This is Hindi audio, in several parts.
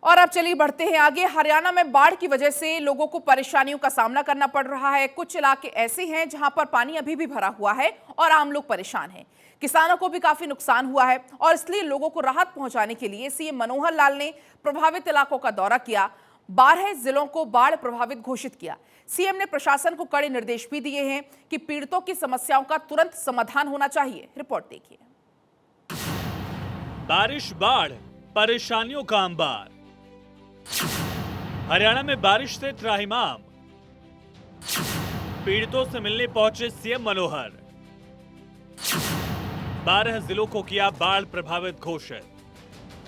और अब चलिए बढ़ते हैं आगे। हरियाणा में बाढ़ की वजह से लोगों को परेशानियों का सामना करना पड़ रहा है। कुछ इलाके ऐसे हैं जहां पर पानी अभी भी भरा हुआ है और आम लोग परेशान हैं। किसानों को भी काफी नुकसान हुआ है और इसलिए लोगों को राहत पहुंचाने के लिए सीएम मनोहर लाल ने प्रभावित इलाकों का दौरा किया। 12 जिलों को बाढ़ प्रभावित घोषित किया। सीएम ने प्रशासन को कड़े निर्देश भी दिए हैं कि पीड़ितों की समस्याओं का तुरंत समाधान होना चाहिए। रिपोर्ट देखिए। बारिश, बाढ़, परेशानियों का अंबार। हरियाणा में बारिश से त्राहिमाम। पीड़ितों से मिलने पहुंचे सीएम मनोहर। 12 जिलों को किया बाढ़ प्रभावित घोषित।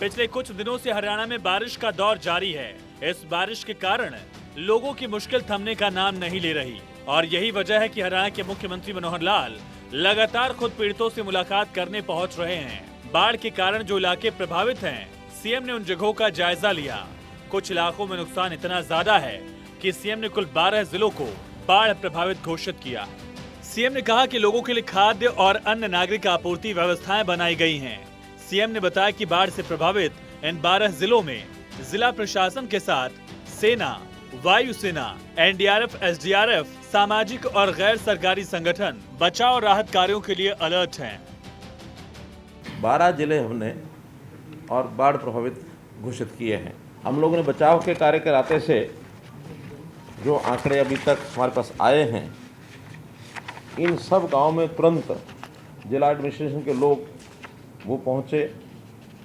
पिछले कुछ दिनों से हरियाणा में बारिश का दौर जारी है। इस बारिश के कारण लोगों की मुश्किल थमने का नाम नहीं ले रही और यही वजह है कि हरियाणा के मुख्यमंत्री मनोहर लाल लगातार खुद पीड़ितों से मुलाकात करने पहुंच रहे हैं। बाढ़ के कारण जो इलाके प्रभावित हैं, सीएम ने उन जगहों का जायजा लिया। कुछ इलाकों में नुकसान इतना ज्यादा है कि सीएम ने कुल 12 जिलों को बाढ़ प्रभावित घोषित किया। सीएम ने कहा कि लोगों के लिए खाद्य और अन्य नागरिक आपूर्ति व्यवस्थाएं बनाई गई हैं। सीएम ने बताया कि बाढ़ से प्रभावित इन 12 जिलों में जिला प्रशासन के साथ सेना, वायुसेना, एनडीआरएफ, एसडीआरएफ, सामाजिक और गैर सरकारी संगठन बचाव और राहत कार्यों के लिए अलर्ट हैं। 12 जिले हमने और बाढ़ प्रभावित घोषित किए हैं। हम लोगों ने बचाव के कार्य के नाते से जो आंकड़े अभी तक हमारे पास आए हैं, इन सब गांवों में तुरंत जिला एडमिनिस्ट्रेशन के लोग वो पहुंचे।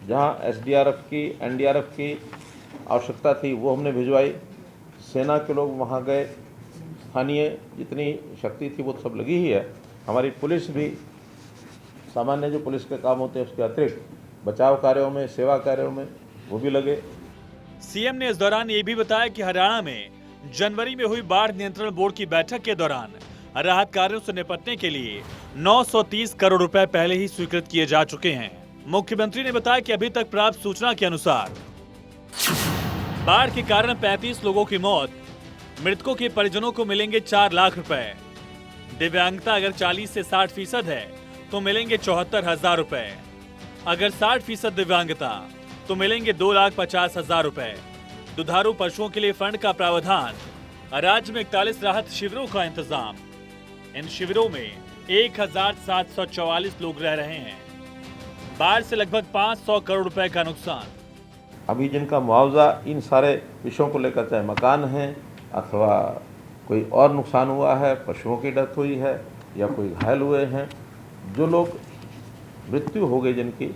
जहां एसडीआरएफ की, एनडीआरएफ की आवश्यकता थी वो हमने भिजवाई। सेना के लोग वहां गए। स्थानीय जितनी शक्ति थी वो सब लगी ही है। हमारी पुलिस भी, सामान्य जो पुलिस के काम होते हैं उसके अतिरिक्त बचाव कार्यों में, सेवा कार्यों में वो भी लगे। सीएम ने इस दौरान ये भी बताया कि हरियाणा में जनवरी में हुई बाढ़ नियंत्रण बोर्ड की बैठक के दौरान राहत कार्यों से निपटने के लिए 930 करोड़ रुपए पहले ही स्वीकृत किए जा चुके हैं। मुख्यमंत्री ने बताया कि अभी तक प्राप्त सूचना के अनुसार बाढ़ के कारण 35 लोगों की मौत। मृतकों के परिजनों को मिलेंगे 4 लाख रुपए। दिव्यांगता अगर 40 से 60% है तो मिलेंगे 74,000 रुपए। अगर 60% दिव्यांगता तो मिलेंगे 2,50,000 रुपए। दुधारू पशुओं के लिए फंड का प्रावधान। राज्य में 41 राहत शिविरों का इंतजाम। इन शिविरों में 1,744 लोग रह रहे हैं। बाढ़ से लगभग 500 करोड़ रुपए का नुकसान। अभी जिनका मुआवजा इन सारे विषयों को लेकर, चाहे मकान है अथवा कोई और नुकसान हुआ है, पशुओं की डेथ हुई है या कोई घायल हुए हैं, जो लोग मृत्यु हो गई जिनकी,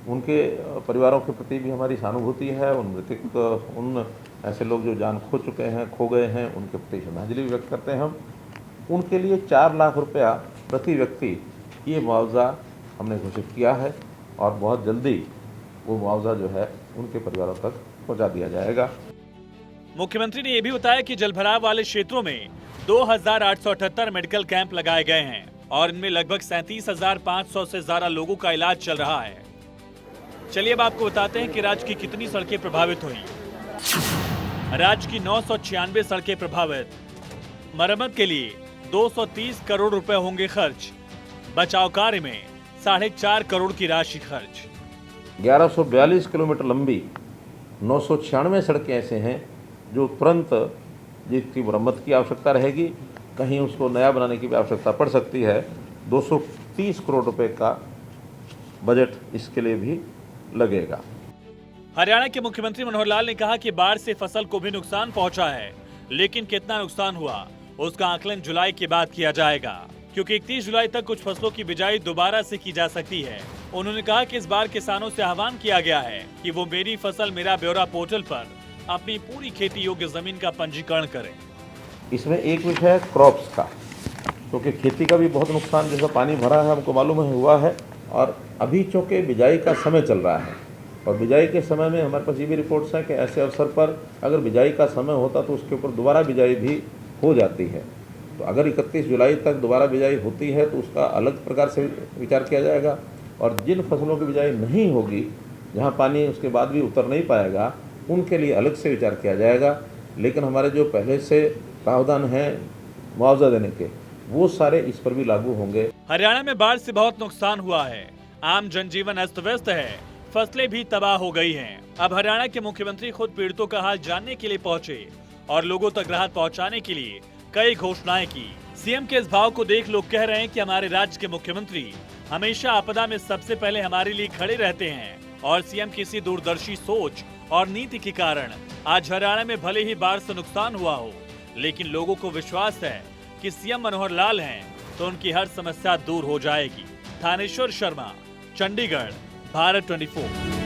उनके परिवारों के प्रति भी हमारी सहानुभूति है। उन ऐसे लोग जो जान खो चुके हैं, खो गए हैं, उनके प्रति श्रद्धांजलि व्यक्त करते हैं हम। उनके लिए 4 लाख रुपया प्रति व्यक्ति ये मुआवजा हमने घोषित किया है और बहुत जल्दी वो मुआवजा जो है उनके परिवारों तक पहुंचा दिया जाएगा। मुख्यमंत्री ने यह भी बताया कि जलभराव वाले क्षेत्रों में 2,878 मेडिकल कैंप लगाए गए हैं और इनमें लगभग 37,500 से ज्यादा लोगों का इलाज चल रहा है। चलिए अब आपको बताते हैं कि राज्य की कितनी सड़कें प्रभावित हुई। राज्य की 996 सड़कें प्रभावित। मरम्मत के लिए 230 करोड़ रुपए होंगे खर्च। बचाव कार्य में 4.5 करोड़ की राशि खर्च। 1142 किलोमीटर लंबी 996 सड़कें ऐसे हैं जो तुरंत जिसकी मरम्मत की आवश्यकता रहेगी, कहीं उसको नया बनाने की भी आवश्यकता पड़ सकती है। 230 करोड़ रुपए का बजट इसके लिए भी लगेगा। हरियाणा के मुख्यमंत्री मनोहर लाल ने कहा कि बाढ़ से फसल को भी नुकसान पहुंचा है, लेकिन कितना नुकसान हुआ उसका आकलन जुलाई के बाद किया जाएगा, क्योंकि 31 जुलाई तक कुछ फसलों की बिजाई दोबारा से की जा सकती है। उन्होंने कहा कि इस बार किसानों से आह्वान किया गया है कि वो मेरी फसल मेरा ब्यौरा पोर्टल पर अपनी पूरी खेती योग्य जमीन का पंजीकरण करें। इसमें एक विषय है क्रॉप्स का, क्योंकि खेती का भी बहुत नुकसान, जैसा पानी भरा है हमको मालूम है हुआ है। और अभी चूँकि बिजाई का समय चल रहा है और बिजाई के समय में हमारे पास ये भी रिपोर्ट्स हैं कि ऐसे अवसर पर अगर बिजाई का समय होता तो उसके ऊपर दोबारा बिजाई भी हो जाती है। तो अगर 31 जुलाई तक दोबारा बिजाई होती है तो उसका अलग प्रकार से विचार किया जाएगा। और जिन फसलों की बिजाई नहीं होगी, जहाँ पानी उसके बाद भी उतर नहीं पाएगा, उनके लिए अलग से विचार किया जाएगा। लेकिन हमारे जो पहले से प्रावधान हैं मुआवजा देने के, वो सारे इस पर भी लागू होंगे। हरियाणा में बाढ़ से बहुत नुकसान हुआ है। आम जनजीवन अस्त व्यस्त है। फसलें भी तबाह हो गई हैं। अब हरियाणा के मुख्यमंत्री खुद पीड़ितों का हाल जानने के लिए पहुंचे और लोगों तक राहत पहुंचाने के लिए कई घोषणाएं की। सीएम के इस भाव को देख लोग कह रहे हैं कि हमारे राज्य के मुख्यमंत्री हमेशा आपदा में सबसे पहले हमारे लिए खड़े रहते हैं और सीएम की इसी दूरदर्शी सोच और नीति के कारण आज हरियाणा में भले ही बाढ़ से नुकसान हुआ हो, लेकिन लोगों को विश्वास है कि सीएम मनोहर लाल हैं तो उनकी हर समस्या दूर हो जाएगी। थानेश्वर शर्मा, चंडीगढ़, भारत 24।